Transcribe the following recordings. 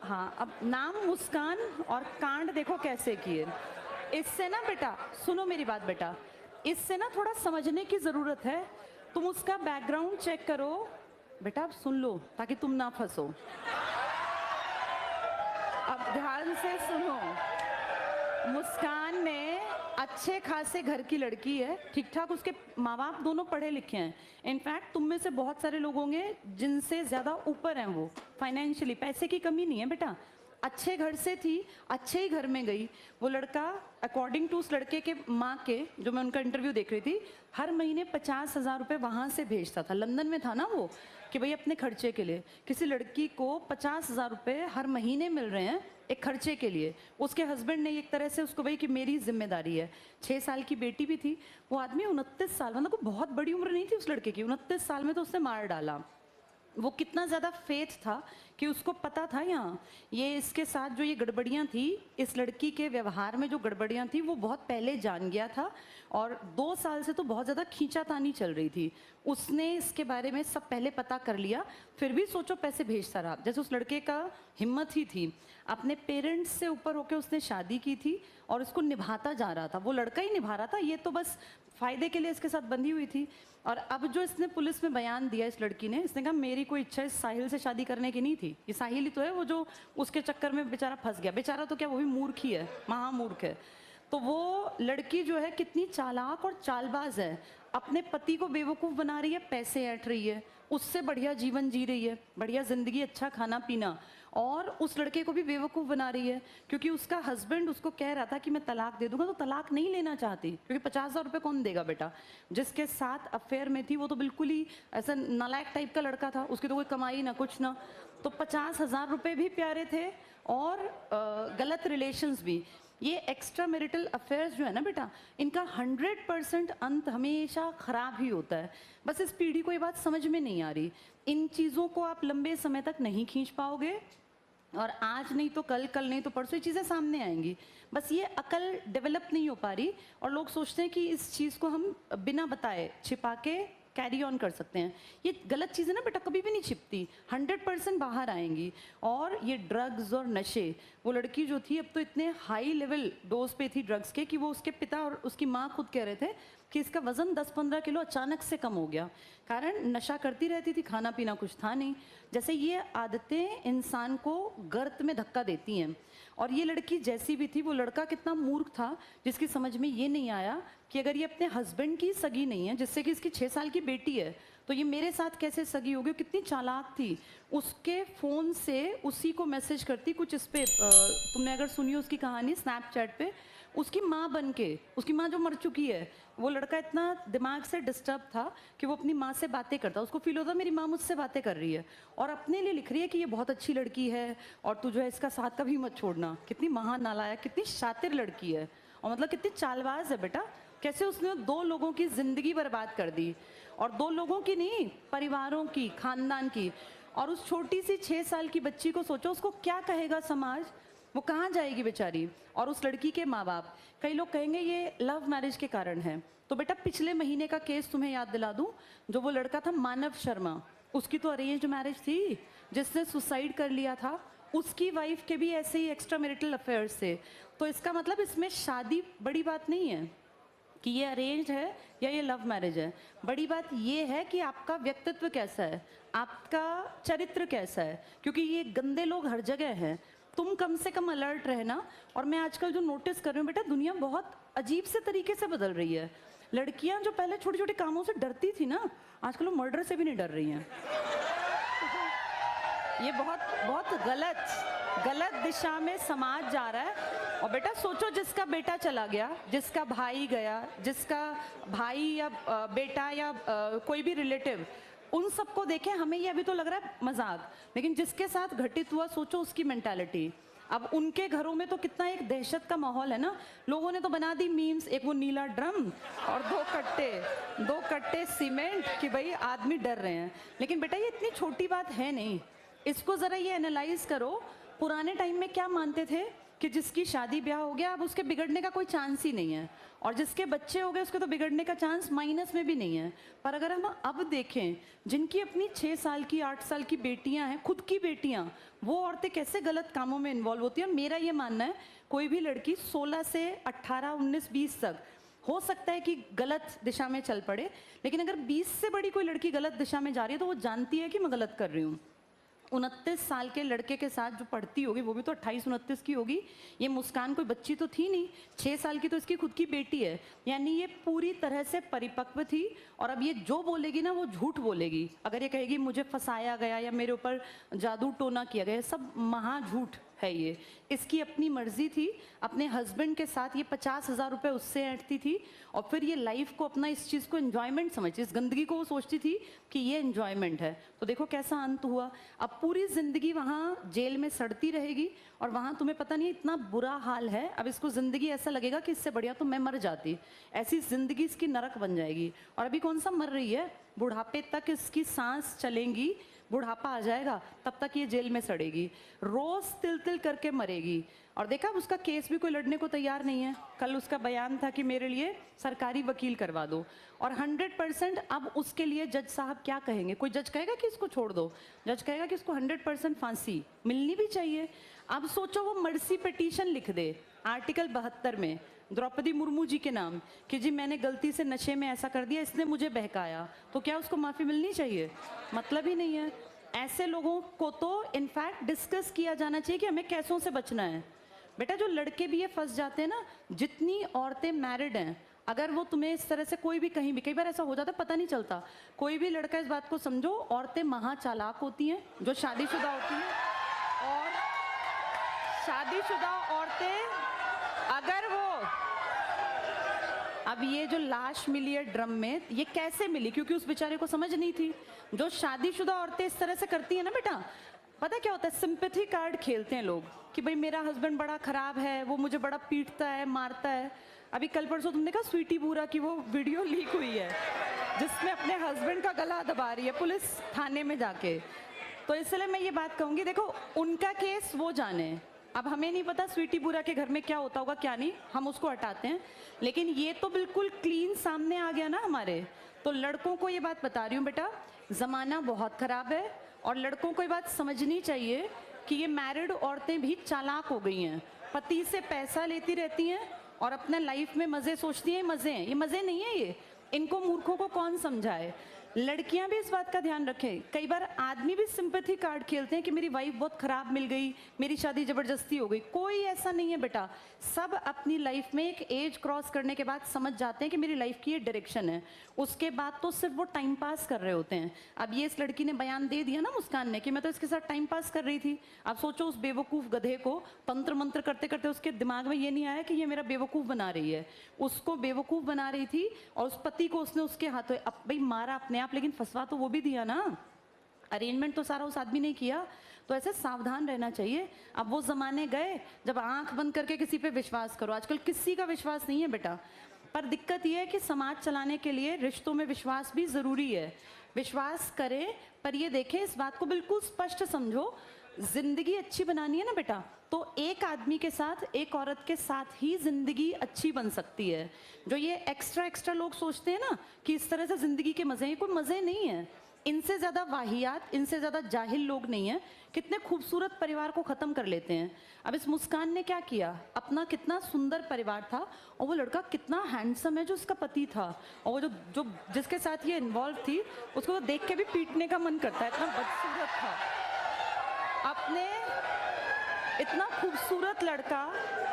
हाँ, अब नाम मुस्कान और कांड देखो कैसे किए। इससे ना बेटा, सुनो मेरी बात बेटा, इससे ना थोड़ा समझने की ज़रूरत है। तुम उसका बैकग्राउंड चेक करो। बेटा अब सुन लो ताकि तुम ना फंसो। अब ध्यान से सुनो। मुस्कान ने अच्छे खासे घर की लड़की है, ठीक ठाक, उसके माँ बाप दोनों पढ़े लिखे हैं। इनफैक्ट तुम में से बहुत सारे लोग होंगे जिनसे ज़्यादा ऊपर हैं वो फाइनेंशियली, पैसे की कमी नहीं है बेटा। अच्छे घर से थी, अच्छे ही घर में गई। वो लड़का अकॉर्डिंग टू उस लड़के के माँ के, जो मैं उनका इंटरव्यू देख रही थी, हर महीने 50,000 रुपये वहाँ से भेजता था। लंदन में था ना वो, कि भाई अपने खर्चे के लिए किसी लड़की को 50,000 रुपये हर महीने मिल रहे हैं एक खर्चे के लिए। उसके हस्बैंड ने एक तरह से उसको भाई कि मेरी जिम्मेदारी है। 6 साल की बेटी भी थी। वो आदमी 29 साल, मतलब कोई बहुत बड़ी उम्र नहीं थी उस लड़के की, 29 साल में तो उसने मार डाला। वो कितना ज़्यादा फेथ था कि उसको पता था यहाँ ये इसके साथ जो ये गड़बड़ियाँ थी, इस लड़की के व्यवहार में जो गड़बड़ियाँ थी वो बहुत पहले जान गया था। और 2 साल से तो बहुत ज़्यादा खींचातानी चल रही थी। उसने इसके बारे में सब पहले पता कर लिया, फिर भी सोचो पैसे भेजता रहा। जैसे उस लड़के का हिम्मत ही थी, अपने पेरेंट्स से ऊपर होकर उसने शादी की थी और उसको निभाता जा रहा था। वो लड़का ही निभा रहा था, ये तो बस फ़ायदे के लिए इसके साथ बंधी हुई थी। और अब जो इसने पुलिस में बयान दिया, इस लड़की ने, इसने कहा मेरी कोई इच्छा इस साहिल से शादी करने की नहीं थी। ये साहिल ही तो है वो जो उसके चक्कर में बेचारा फंस गया। बेचारा तो क्या, वो भी मूर्ख ही है, महामूर्ख है। तो वो लड़की जो है कितनी चालाक और चालबाज है, अपने पति को बेवकूफ़ बना रही है, पैसे ऐंठ रही है, उससे बढ़िया जीवन जी रही है, बढ़िया ज़िंदगी, अच्छा खाना पीना, और उस लड़के को भी बेवकूफ़ बना रही है। क्योंकि उसका हस्बैंड उसको कह रहा था कि मैं तलाक दे दूंगा, तो तलाक नहीं लेना चाहती, क्योंकि 50,000 रुपये कौन देगा बेटा। जिसके साथ अफेयर में थी वो तो बिल्कुल ही ऐसा नालायक टाइप का लड़का था, उसकी तो कोई कमाई ना कुछ ना। तो 50,000 रुपये भी प्यारे थे और गलत रिलेशंस भी। ये एक्स्ट्रा मैरिटल अफेयर्स जो है ना बेटा, इनका 100% अंत हमेशा ख़राब ही होता है। बस इस पीढ़ी को ये बात समझ में नहीं आ रही। इन चीज़ों को आप लंबे समय तक नहीं खींच पाओगे, और आज नहीं तो कल, कल नहीं तो परसों ये चीज़ें सामने आएंगी। बस ये अकल डेवलप नहीं हो पा रही, और लोग सोचते हैं कि इस चीज़ को हम बिना बताए छिपा के कैरी ऑन कर सकते हैं। ये गलत चीज़ है ना बेटा, कभी भी नहीं छिपती, 100% बाहर आएंगी। और ये ड्रग्स और नशे, वो लड़की जो थी अब तो इतने हाई लेवल डोज पे थी ड्रग्स के कि वो उसके पिता और उसकी माँ खुद कह रहे थे कि इसका वज़न 10-15 किलो अचानक से कम हो गया। कारण नशा करती रहती थी, खाना पीना कुछ था नहीं। जैसे ये आदतें इंसान को गर्त में धक्का देती हैं। और ये लड़की जैसी भी थी, वो लड़का कितना मूर्ख था जिसकी समझ में ये नहीं आया कि अगर ये अपने हस्बैंड की सगी नहीं है, जिससे कि इसकी 6 साल की बेटी है, तो ये मेरे साथ कैसे सगी होगी। कितनी चालाक थी, उसके फ़ोन से उसी को मैसेज करती कुछ इस पे, तुमने अगर सुनी हो उसकी कहानी स्नैपचैट पे, उसकी माँ बन के, उसकी माँ जो मर चुकी है। वो लड़का इतना दिमाग से डिस्टर्ब था कि वो अपनी माँ से बातें करता, उसको फील होता मेरी माँ मुझसे बातें कर रही है, और अपने लिए लिख रही है कि ये बहुत अच्छी लड़की है और तू जो है इसका साथ कभी मत छोड़ना। कितनी महानालायक, कितनी शातिर लड़की है, और मतलब कितनी चालबाज है बेटा। कैसे उसने 2 लोगों की ज़िंदगी बर्बाद कर दी, और 2 लोगों की नहीं, परिवारों की, खानदान की। और उस छोटी सी 6 साल की बच्ची को सोचो, उसको क्या कहेगा समाज, वो कहाँ जाएगी बेचारी। और उस लड़की के माँ बाप, कई लोग कहेंगे ये लव मैरिज के कारण है। तो बेटा पिछले महीने का केस तुम्हें याद दिला दूं, जो वो लड़का था मानव शर्मा, उसकी तो अरेंज्ड मैरिज थी, जिसने सुसाइड कर लिया था। उसकी वाइफ के भी ऐसे ही एक्स्ट्रा मैरिटल अफेयर्स थे। तो इसका मतलब इसमें शादी बड़ी बात नहीं है कि ये अरेंज है या ये लव मैरिज है। बड़ी बात ये है कि आपका व्यक्तित्व कैसा है, आपका चरित्र कैसा है, क्योंकि ये गंदे लोग हर जगह हैं। तुम कम से कम अलर्ट रहना। और मैं आजकल जो नोटिस कर रही हूँ बेटा, दुनिया बहुत अजीब से तरीके से बदल रही है। लड़कियां जो पहले छोटे छोटे कामों से डरती थी ना, आजकल वो मर्डर से भी नहीं डर रही हैं। ये बहुत बहुत गलत दिशा में समाज जा रहा है। और बेटा सोचो, जिसका बेटा चला गया, जिसका भाई गया, जिसका भाई या बेटा या कोई भी रिलेटिव, उन सबको देखें, हमें ये अभी तो लग रहा है मजाक, लेकिन जिसके साथ घटित हुआ सोचो उसकी मेंटालिटी। अब उनके घरों में तो कितना एक दहशत का माहौल है ना। लोगों ने तो बना दी मीम्स, एक वो नीला ड्रम और 2 कट्टे सीमेंट, कि भाई आदमी डर रहे हैं। लेकिन बेटा ये इतनी छोटी बात है नहीं, इसको ज़रा ये एनालाइज करो। पुराने टाइम में क्या मानते थे कि जिसकी शादी ब्याह हो गया अब उसके बिगड़ने का कोई चांस ही नहीं है, और जिसके बच्चे हो गए उसके तो बिगड़ने का चांस माइनस में भी नहीं है। पर अगर हम अब देखें, जिनकी अपनी 6 साल की 8 साल की बेटियां हैं, खुद की बेटियां, वो औरतें कैसे गलत कामों में इन्वॉल्व होती हैं। और मेरा ये मानना है, कोई भी लड़की 16 से 18, 19, 20 तक हो सकता है कि गलत दिशा में चल पड़े, लेकिन अगर 20 से बड़ी कोई लड़की गलत दिशा में जा रही है तो वो जानती है कि मैं गलत कर रही हूँ। 29 साल के लड़के के साथ जो पढ़ती होगी, वो भी तो 28-29 की होगी। ये मुस्कान कोई बच्ची तो थी नहीं, 6 साल की तो इसकी खुद की बेटी है। यानी ये पूरी तरह से परिपक्व थी, और अब ये जो बोलेगी ना वो झूठ बोलेगी। अगर ये कहेगी मुझे फंसाया गया या मेरे ऊपर जादू टोना किया गया, सब महा झूठ है ये। इसकी अपनी मर्जी थी, अपने हस्बैंड के साथ ये 50,000 रुपये उससे ऐंठती थी, और फिर ये लाइफ को अपना इस चीज़ को एंजॉयमेंट समझती, इस गंदगी को वो सोचती थी कि ये एंजॉयमेंट है। तो देखो कैसा अंत हुआ। अब पूरी जिंदगी वहाँ जेल में सड़ती रहेगी, और वहाँ तुम्हें पता नहीं इतना बुरा हाल है, अब इसको ज़िंदगी ऐसा लगेगा कि इससे बढ़िया तो मैं मर जाती। ऐसी ज़िंदगी इसकी नरक बन जाएगी। और अभी कौन सा मर रही है, बुढ़ापे तक इसकी सांस चलेंगी, बुढ़ापा आ जाएगा तब तक ये जेल में सड़ेगी, रोज तिल तिल करके मरेगी। और देखा उसका केस भी कोई लड़ने को तैयार नहीं है। कल उसका बयान था कि मेरे लिए सरकारी वकील करवा दो, और 100% अब उसके लिए जज साहब क्या कहेंगे। कोई जज कहेगा कि इसको छोड़ दो, जज कहेगा कि इसको 100% फांसी मिलनी भी चाहिए। अब सोचो वो मर्सी पिटीशन लिख दे आर्टिकल 72 में द्रौपदी मुर्मू जी के नाम कि जी मैंने गलती से नशे में ऐसा कर दिया, इसने मुझे बहकाया, तो क्या उसको माफ़ी मिलनी चाहिए? मतलब ही नहीं है। ऐसे लोगों को तो इनफैक्ट डिस्कस किया जाना चाहिए कि हमें कैसों से बचना है। बेटा जो लड़के भी ये फंस जाते हैं ना, जितनी औरतें मैरिड हैं, अगर वो तुम्हें इस तरह से कोई भी कहीं भी, कई बार ऐसा हो जाता है पता नहीं चलता, कोई भी लड़का इस बात को समझो, औरतें महा चालाक होती हैं जो शादीशुदा होती हैं। और शादीशुदा औरतें अगर वो, अब ये जो लाश मिली है ड्रम में, ये कैसे मिली? क्योंकि उस बेचारे को समझ नहीं थी। जो शादीशुदा औरतें इस तरह से करती हैं ना बेटा, पता क्या होता है, सिंपैथी कार्ड खेलते हैं लोग कि भाई मेरा हस्बैंड बड़ा खराब है, वो मुझे बड़ा पीटता है, मारता है। अभी कल परसों तुमने कहा स्वीटी बूरा की वो वीडियो लीक हुई है जिसमें अपने हस्बैंड का गला दबा रही है पुलिस थाने में जाके। तो इसलिए मैं ये बात कहूंगी, देखो उनका केस वो जाने, अब हमें नहीं पता स्वीटी बुरा के घर में क्या होता होगा क्या नहीं, हम उसको हटाते हैं। लेकिन ये तो बिल्कुल क्लीन सामने आ गया ना हमारे। तो लड़कों को ये बात बता रही हूँ बेटा, ज़माना बहुत ख़राब है, और लड़कों को ये बात समझनी चाहिए कि ये मैरिड औरतें भी चालाक हो गई हैं, पति से पैसा लेती रहती हैं और अपने लाइफ में मज़े सोचती हैं। मज़े हैं ये, मज़े नहीं है ये। इनको मूर्खों को कौन समझाए। लड़कियां भी इस बात का ध्यान रखें। कई बार आदमी भी सिंपैथी कार्ड खेलते हैं कि मेरी वाइफ बहुत खराब मिल गई, मेरी शादी जबरदस्ती हो गई। कोई ऐसा नहीं है बेटा, सब अपनी लाइफ में एक एज क्रॉस करने के बाद समझ जाते हैं कि मेरी लाइफ की ये डायरेक्शन है, उसके बाद तो सिर्फ वो टाइम पास कर रहे होते हैं। अब ये इस लड़की ने बयान दे दिया ना मुस्कान ने कि मैं तो इसके साथ टाइम पास कर रही थी। अब सोचो उस बेवकूफ़ गधे को तंत्र मंत्र करते करते उसके दिमाग में ये नहीं आया कि ये मेरा बेवकूफ़ बना रही है, उसको बेवकूफ़ बना रही थी, और उस पति को उसने उसके हाथों अब भाई मारा अपने आप, लेकिन फंसवा तो वो भी दिया ना। अरेंजमेंट तो सारा उस आदमी ने किया। तो ऐसे सावधान रहना चाहिए। अब वो जमाने गए जब आंख बंद करके किसी पे विश्वास करो। आजकल किसी का विश्वास नहीं है बेटा। पर दिक्कत ये है कि समाज चलाने के लिए रिश्तों में विश्वास भी जरूरी है। विश्वास करें, पर ये देखें, इस बात को बिल्कुल स्पष्ट समझो, जिंदगी अच्छी बनानी है ना बेटा, तो एक आदमी के साथ, एक औरत के साथ ही जिंदगी अच्छी बन सकती है। जो ये एक्स्ट्रा एक्स्ट्रा लोग सोचते हैं ना कि इस तरह से जिंदगी के मजे हैं, कोई मजे नहीं है। इनसे ज्यादा वाहियात, इनसे ज्यादा जाहिल लोग नहीं है। कितने खूबसूरत परिवार को खत्म कर लेते हैं। अब इस मुस्कान ने क्या किया, अपना कितना सुंदर परिवार था, और वो लड़का कितना हैंडसम है जो उसका पति था, और वो जो जो जिसके साथ ये इन्वॉल्व थी, उसको तो देख के भी पीटने का मन करता है, इतना बदसूरत था। अपने इतना खूबसूरत लड़का,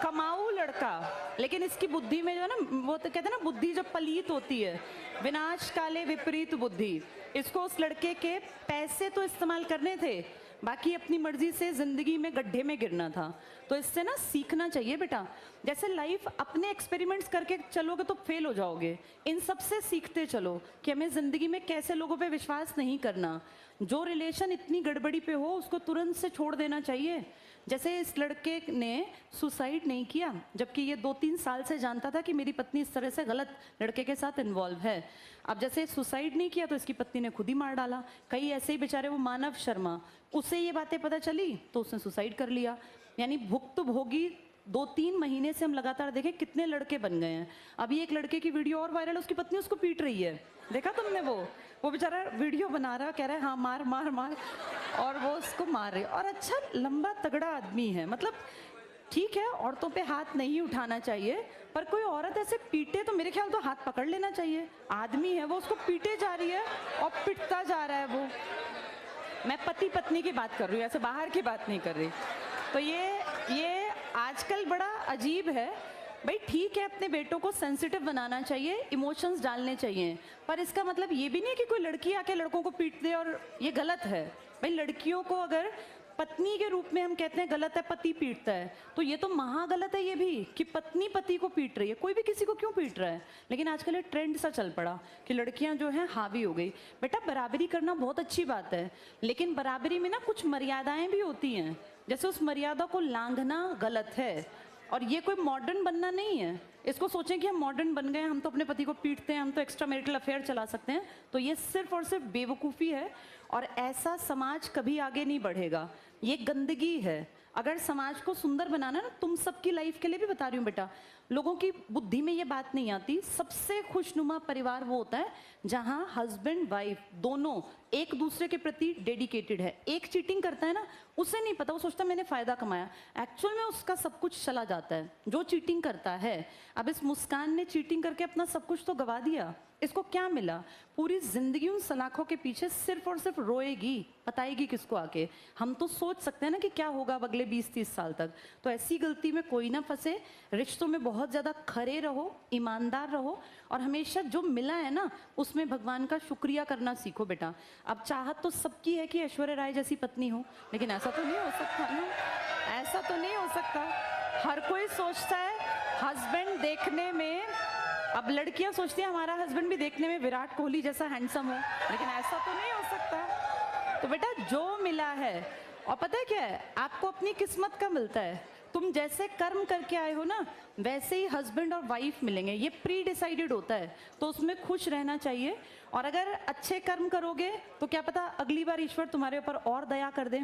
कमाऊ लड़का, लेकिन इसकी बुद्धि में जो है ना, वो तो कहते हैं ना, बुद्धि जब पलीत होती है, विनाश काले विपरीत बुद्धि। इसको उस लड़के के पैसे तो इस्तेमाल करने थे, बाकी अपनी मर्जी से जिंदगी में गड्ढे में गिरना था। तो इससे ना सीखना चाहिए बेटा। जैसे लाइफ अपने एक्सपेरिमेंट्स करके चलोगे तो फेल हो जाओगे, इन सब से सीखते चलो कि हमें जिंदगी में कैसे लोगों पे विश्वास नहीं करना। जो रिलेशन इतनी गड़बड़ी पे हो उसको तुरंत से छोड़ देना चाहिए। जैसे इस लड़के ने सुसाइड नहीं किया, जबकि ये 2-3 साल से जानता था कि मेरी पत्नी इस तरह से गलत लड़के के साथ इन्वॉल्व है। अब जैसे सुसाइड नहीं किया तो इसकी पत्नी ने खुद ही मार डाला। कई ऐसे ही बेचारे, वो मानव शर्मा, उसे ये बातें पता चली तो उसने सुसाइड कर लिया। यानी भुक्तभोगी 2-3 महीने से हम लगातार देखें कितने लड़के बन गए हैं। अभी एक लड़के की वीडियो और वायरल, उसकी पत्नी उसको पीट रही है, देखा तुमने? वो बेचारा वीडियो बना रहा, कह रहा है हाँ मार मार मार, और वो उसको मार रही। और अच्छा लंबा तगड़ा आदमी है, मतलब ठीक है औरतों पे हाथ नहीं उठाना चाहिए, पर कोई औरत ऐसे पीटे तो मेरे ख्याल तो हाथ पकड़ लेना चाहिए। आदमी है वो, उसको पीटे जा रही है और पिटता जा रहा है वो। मैं पति पत्नी की बात कर रही हूँ, ऐसे बाहर की बात नहीं कर रही। तो ये आजकल बड़ा अजीब है। भाई ठीक है, अपने बेटों को सेंसिटिव बनाना चाहिए, इमोशंस डालने चाहिए, पर इसका मतलब ये भी नहीं कि कोई लड़की आके लड़कों को पीट दे, और ये गलत है। भाई लड़कियों को अगर पत्नी के रूप में हम कहते हैं गलत है, पति पीटता है, तो ये तो महा गलत है ये भी, कि पत्नी पति को पीट रही है। कोई भी किसी को क्यों पीट रहा है? लेकिन आजकल ये ट्रेंड सा चल पड़ा कि लड़कियां जो हैं हावी हो गई। बेटा बराबरी करना बहुत अच्छी बात है, लेकिन बराबरी में ना कुछ मर्यादाएं भी होती हैं, जैसे उस मर्यादा को लांघना गलत है। और ये कोई मॉडर्न बनना नहीं है। इसको सोचें कि हम मॉडर्न बन गए, हम तो अपने पति को पीटते हैं, हम तो एक्स्ट्रा मैरिटल अफेयर चला सकते हैं, तो ये सिर्फ और सिर्फ बेवकूफ़ी है, और ऐसा समाज कभी आगे नहीं बढ़ेगा। ये गंदगी है। अगर समाज को सुंदर बनाना ना, तुम सबकी लाइफ के लिए भी बता रही हूँ बेटा, लोगों की बुद्धि में ये बात नहीं आती। सबसे खुशनुमा परिवार वो होता है जहां हस्बैंड वाइफ दोनों एक दूसरे के प्रति डेडिकेटेड है। एक चीटिंग करता है ना, उसे नहीं पता, वो सोचता है मैंने फायदा कमाया, एक्चुअल में उसका सब कुछ चला जाता है जो चीटिंग करता है। अब इस मुस्कान ने चीटिंग करके अपना सब कुछ तो गवा दिया, इसको क्या मिला? पूरी जिंदगी उन सलाखों के पीछे सिर्फ और सिर्फ रोएगी, बताएगी किसको आके? हम तो सोच सकते हैं ना कि क्या होगा अब अगले 20-30 साल तक। तो ऐसी गलती में कोई ना फंसे, रिश्तों में बहुत ज़्यादा खरे रहो, ईमानदार रहो, और हमेशा जो मिला है ना उसमें भगवान का शुक्रिया करना सीखो बेटा। अब चाहत तो सबकी है कि ऐश्वर्या राय जैसी पत्नी हो, लेकिन ऐसा तो नहीं हो सकता ना, ऐसा तो नहीं हो सकता। हर कोई सोचता है हस्बैंड देखने में, अब लड़कियां सोचती हैं हमारा हस्बैंड भी देखने में विराट कोहली जैसा हैंडसम हो, लेकिन ऐसा तो नहीं हो सकता। तो बेटा जो मिला है, और पता है क्या है, आपको अपनी किस्मत का मिलता है। तुम जैसे कर्म करके आए हो ना, वैसे ही हस्बैंड और वाइफ मिलेंगे, ये प्री डिसाइडेड होता है, तो उसमें खुश रहना चाहिए। और अगर अच्छे कर्म करोगे तो क्या पता अगली बार ईश्वर तुम्हारे ऊपर और दया कर दे।